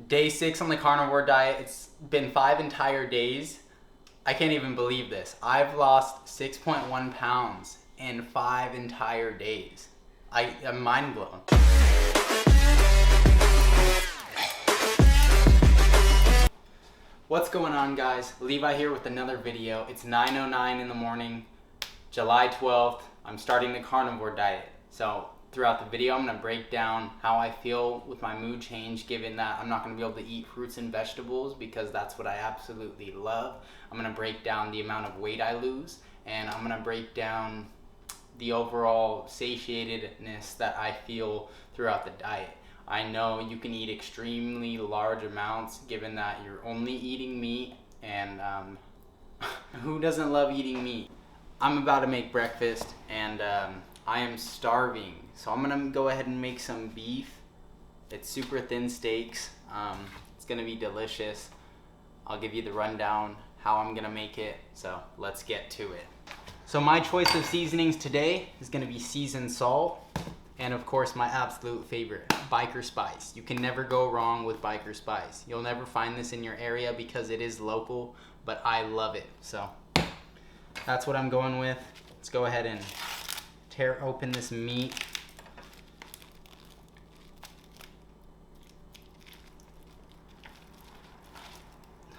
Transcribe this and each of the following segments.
Day 6 on the carnivore diet. It's been 5 entire days. I can't even believe this. I've lost 6.1 pounds in 5 entire days. I'm mind blown. What's going on, guys? Levi here with another video. It's 9:09 in the morning, July 12th. I'm starting the carnivore diet. So throughout the video, I'm going to break down how I feel with my mood change, given that I'm not going to be able to eat fruits and vegetables because that's what I absolutely love. I'm going to break down the amount of weight I lose, and I'm going to break down the overall satiatedness that I feel throughout the diet. I know you can eat extremely large amounts given that you're only eating meat, and who doesn't love eating meat? I'm about to make breakfast, and I am starving. So I'm gonna go ahead and make some beef. It's super thin steaks. It's gonna be delicious. I'll give you the rundown how I'm gonna make it. So let's get to it. So my choice of seasonings today is gonna be seasoned salt, and of course my absolute favorite, biker spice. You can never go wrong with biker spice. You'll never find this in your area because it is local, but I love it. So that's what I'm going with. Let's go ahead and tear open this meat.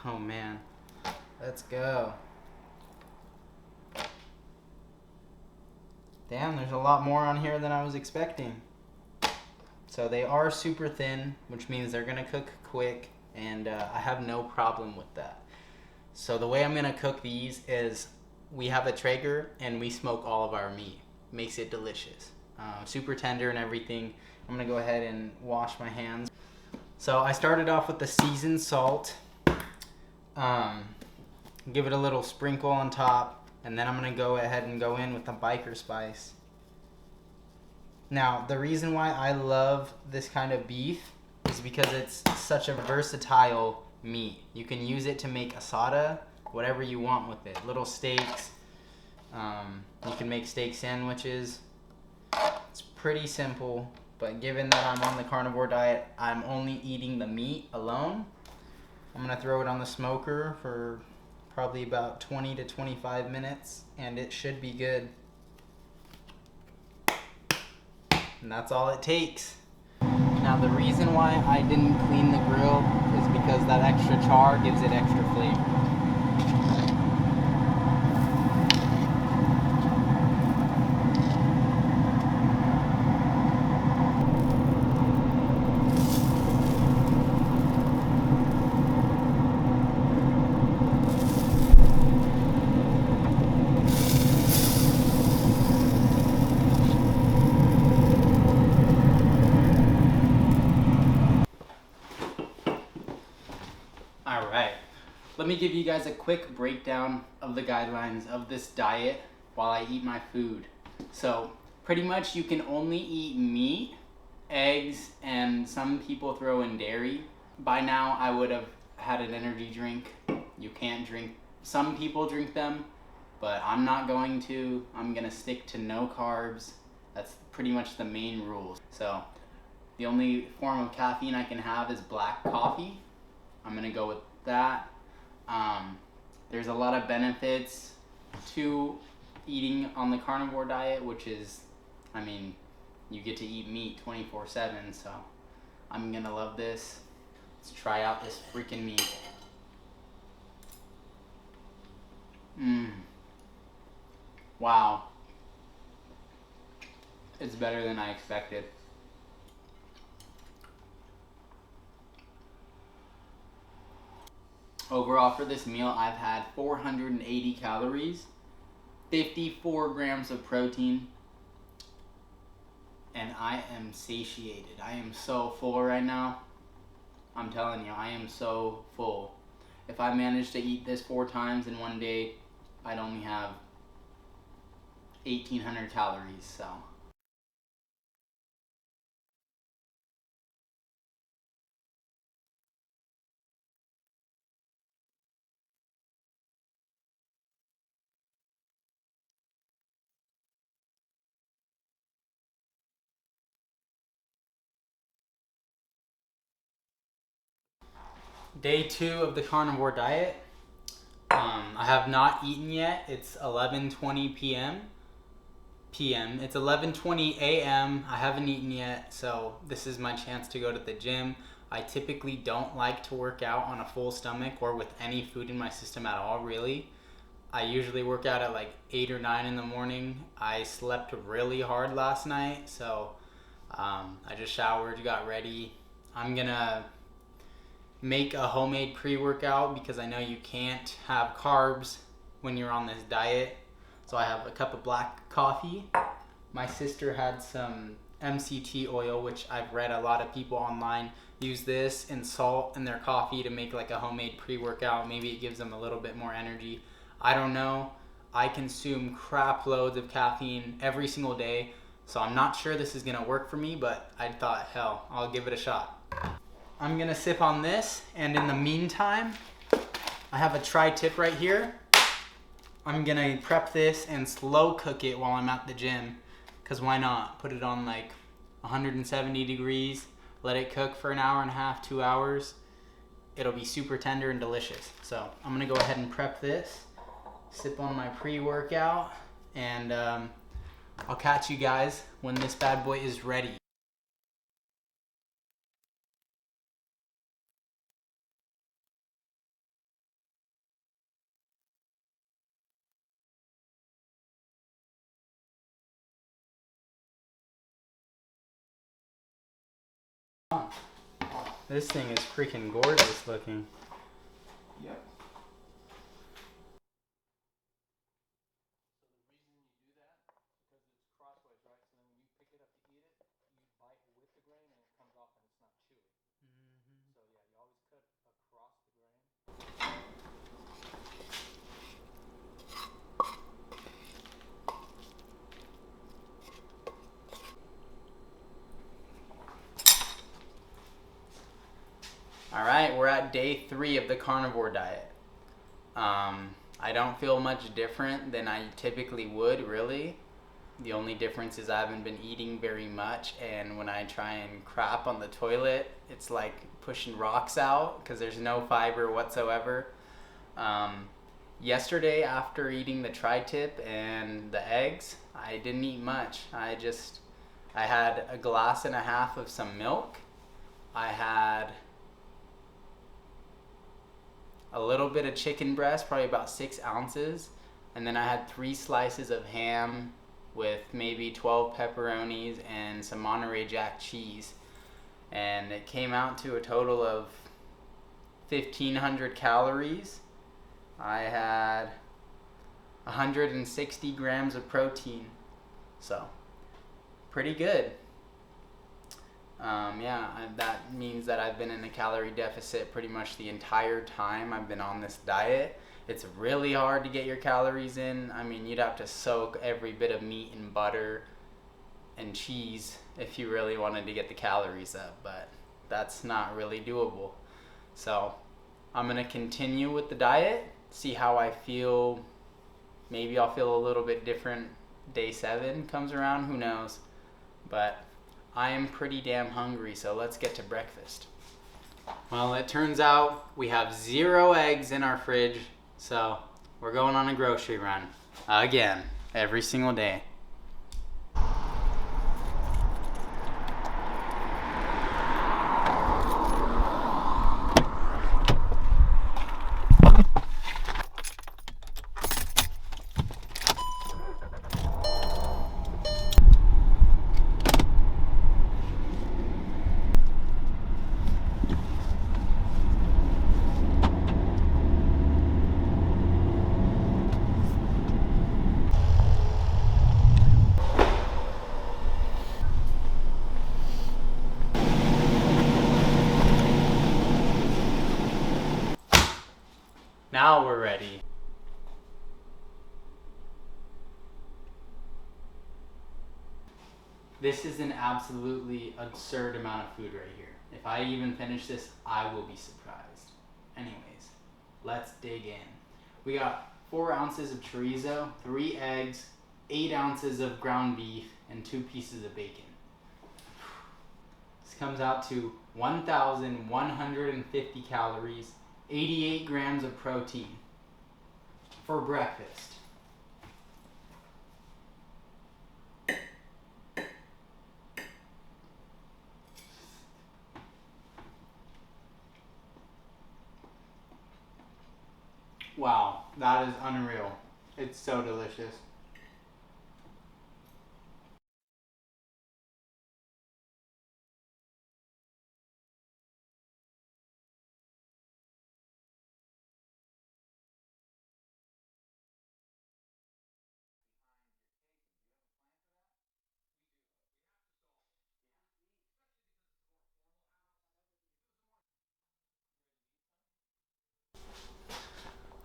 Oh man, let's go. Damn, there's a lot more on here than I was expecting. So they are super thin, which means they're gonna cook quick, and I have no problem with that. So the way I'm gonna cook these is we have a Traeger and we smoke all of our meat. Makes it delicious. Super tender and everything. I'm gonna go ahead and wash my hands. So I started off with the seasoned salt. Give it a little sprinkle on top. And then I'm gonna go ahead and go in with the biker spice. Now, the reason why I love this kind of beef is because it's such a versatile meat. You can use it to make asada, whatever you want with it. Little steaks. You can make steak sandwiches. It's pretty simple, but given that I'm on the carnivore diet, I'm only eating the meat alone. I'm gonna throw it on the smoker for probably about 20 to 25 minutes, and it should be good. And that's all it takes. Now the reason why I didn't clean the grill is because that extra char gives it extra flavor. Alright, let me give you guys a quick breakdown of the guidelines of this diet while I eat my food. So, pretty much you can only eat meat, eggs, and some people throw in dairy. By now I would have had an energy drink. You can't drink, some people drink them, but I'm not going to. I'm gonna stick to no carbs. That's pretty much the main rule. So, the only form of caffeine I can have is black coffee. I'm gonna go with that. There's a lot of benefits to eating on the carnivore diet, which is, I mean, you get to eat meat 24/7, so I'm gonna love this. Let's try out this freaking meat. Wow. It's better than I expected. Overall for this meal, I've had 480 calories, 54 grams of protein, and I am satiated. I am so full right now. I'm telling you, I am so full. If I managed to eat this 4 times in one day, I'd only have 1,800 calories, so. Day 2 of the carnivore diet. I have not eaten yet. It's 11:20 p.m. It's 11:20 a.m. I haven't eaten yet, so this is my chance to go to the gym. I typically don't like to work out on a full stomach or with any food in my system at all, really. I usually work out at like 8 or 9 in the morning. I slept really hard last night, so I just showered, got ready. I'm gonna make a homemade pre-workout because I know you can't have carbs when you're on this diet. So I have a cup of black coffee. My sister had some MCT oil, which I've read a lot of people online use this and salt in their coffee to make like a homemade pre-workout. Maybe it gives them a little bit more energy. I don't know. I consume crap loads of caffeine every single day, so I'm not sure this is gonna work for me, but I thought, hell, I'll give it a shot. I'm gonna sip on this, and in the meantime, I have a tri-tip right here. I'm gonna prep this and slow cook it while I'm at the gym, because why not? Put it on like 170 degrees, let it cook for an hour and a half, 2 hours. It'll be super tender and delicious. So I'm gonna go ahead and prep this, sip on my pre-workout, and I'll catch you guys when this bad boy is ready. This thing is freaking gorgeous looking. Yep. All right, we're at day 3 of the carnivore diet. I don't feel much different than I typically would, really. The only difference is I haven't been eating very much, and when I try and crap on the toilet, it's like pushing rocks out because there's no fiber whatsoever. Yesterday, after eating the tri-tip and the eggs, I didn't eat much. I had a glass and a half of some milk. I had a little bit of chicken breast, probably about 6 ounces, and then I had 3 slices of ham with maybe 12 pepperonis and some Monterey Jack cheese, and it came out to a total of 1,500 calories. I had 160 grams of protein, so pretty good. That means that I've been in a calorie deficit pretty much the entire time I've been on this diet. It's really hard to get your calories in. I mean, you'd have to soak every bit of meat in butter and cheese if you really wanted to get the calories up, but that's not really doable. So I'm gonna continue with the diet, see how I feel. Maybe I'll feel a little bit different day 7 comes around, who knows. But I am pretty damn hungry, so let's get to breakfast. Well, it turns out we have 0 eggs in our fridge, so we're going on a grocery run. Again, every single day. Now we're ready. This is an absolutely absurd amount of food right here. If I even finish this, I will be surprised. Anyways, let's dig in. We got 4 ounces of chorizo, 3 eggs, 8 ounces of ground beef, and 2 pieces of bacon. This comes out to 1,150 calories, 88 grams of protein for breakfast. Wow, that is unreal. It's so delicious.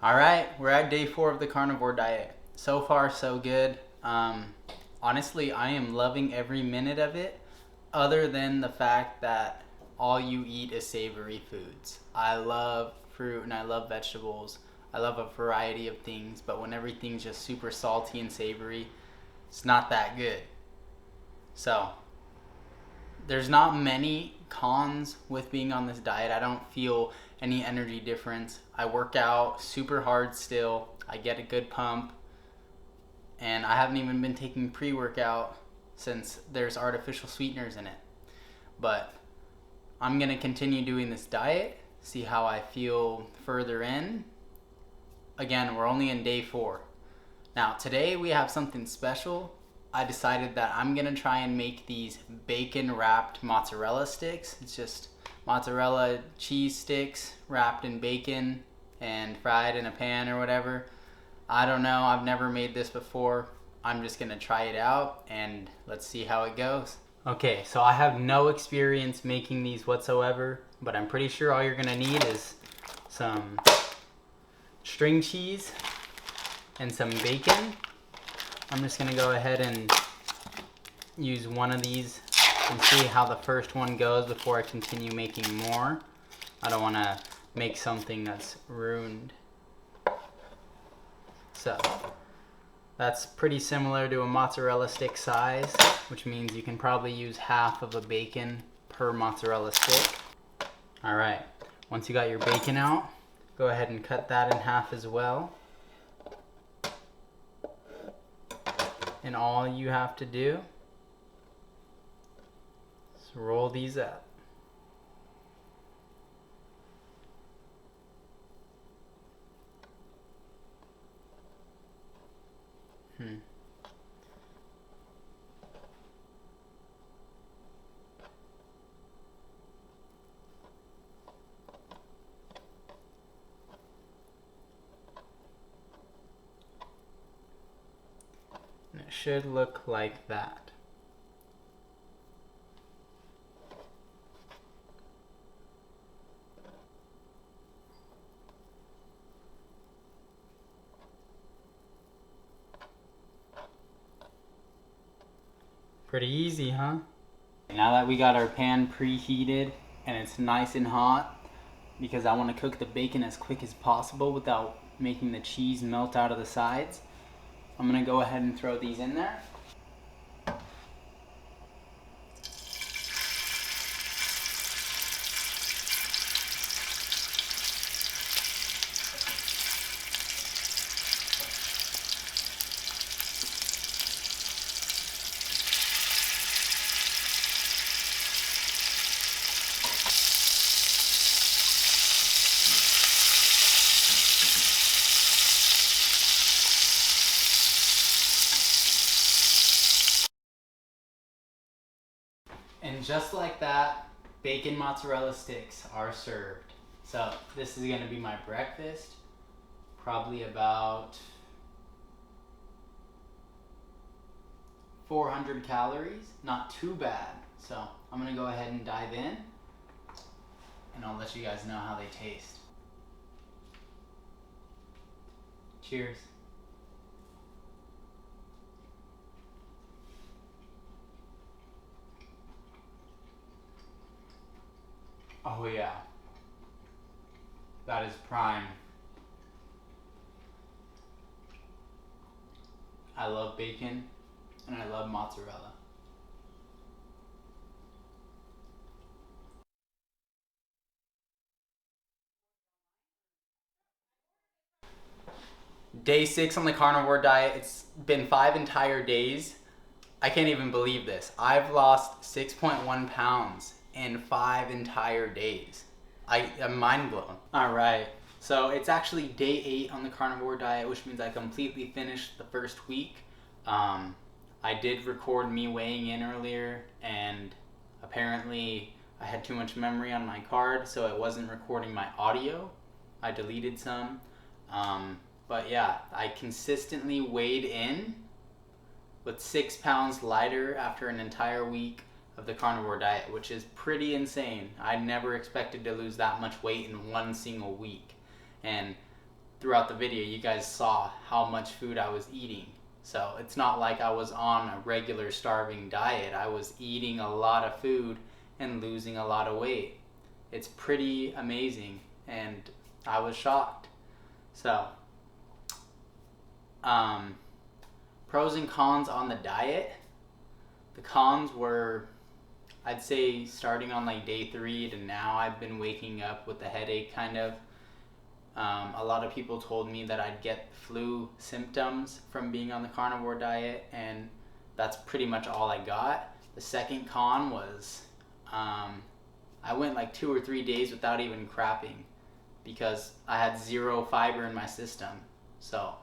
All right, we're at day 4 of the carnivore diet. So far, so good. Honestly, I am loving every minute of it, other than the fact that all you eat is savory foods. I love fruit and I love vegetables. I love a variety of things, but when everything's just super salty and savory, it's not that good. So, there's not many cons with being on this diet. I don't feel any energy difference. I work out super hard still. I get a good pump. And I haven't even been taking pre-workout since there's artificial sweeteners in it. But I'm going to continue doing this diet, see how I feel further in. Again, we're only in day 4. Now, today we have something special. I decided that I'm gonna try and make these bacon wrapped mozzarella sticks. It's just mozzarella cheese sticks wrapped in bacon and fried in a pan or whatever. I don't know, I've never made this before. I'm just gonna try it out and let's see how it goes. Okay, so I have no experience making these whatsoever, but I'm pretty sure all you're gonna need is some string cheese and some bacon. I'm just gonna go ahead and use one of these and see how the first one goes before I continue making more. I don't wanna make something that's ruined. So, that's pretty similar to a mozzarella stick size, which means you can probably use half of a bacon per mozzarella stick. All right, once you got your bacon out, go ahead and cut that in half as well. And all you have to do is roll these up. And it should look like that. Pretty easy, huh? Now that we got our pan preheated and it's nice and hot, because I want to cook the bacon as quick as possible without making the cheese melt out of the sides, I'm going to go ahead and throw these in there. And just like that, bacon mozzarella sticks are served. So this is gonna be my breakfast. Probably about 400 calories, not too bad. So I'm gonna go ahead and dive in and I'll let you guys know how they taste. Cheers. Oh yeah, that is prime. I love bacon and I love mozzarella. Day 6 on the carnivore diet. It's been 5 entire days. I can't even believe this. I've lost 6.1 pounds in 5 entire days. I'm mind blown. All right. So it's actually day 8 on the carnivore diet, which means I completely finished the first week. I did record me weighing in earlier, and apparently I had too much memory on my card, so it wasn't recording my audio. I deleted some. But yeah, I consistently weighed in with 6 pounds lighter after an entire week of the carnivore diet, which is pretty insane. I never expected to lose that much weight in one single week. And throughout the video, you guys saw how much food I was eating. So it's not like I was on a regular starving diet. I was eating a lot of food and losing a lot of weight. It's pretty amazing, and I was shocked. So, pros and cons on the diet. The cons were, I'd say starting on like day 3 to now, I've been waking up with a headache kind of. A lot of people told me that I'd get flu symptoms from being on the carnivore diet, and that's pretty much all I got. The second con was I went like 2 or 3 days without even crapping because I had 0 fiber in my system. So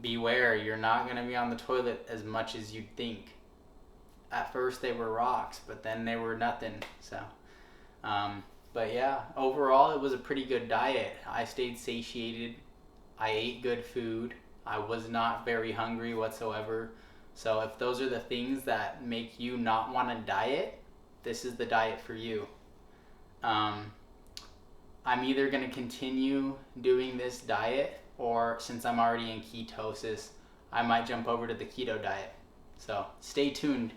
beware, you're not going to be on the toilet as much as you'd think. At first they were rocks, but then they were nothing. So but yeah, overall it was a pretty good diet. I stayed satiated. I ate good food. I was not very hungry whatsoever. So if those are the things that make you not want to diet, this is the diet for you. I'm either going to continue doing this diet, or since I'm already in ketosis, I might jump over to the keto diet. So stay tuned.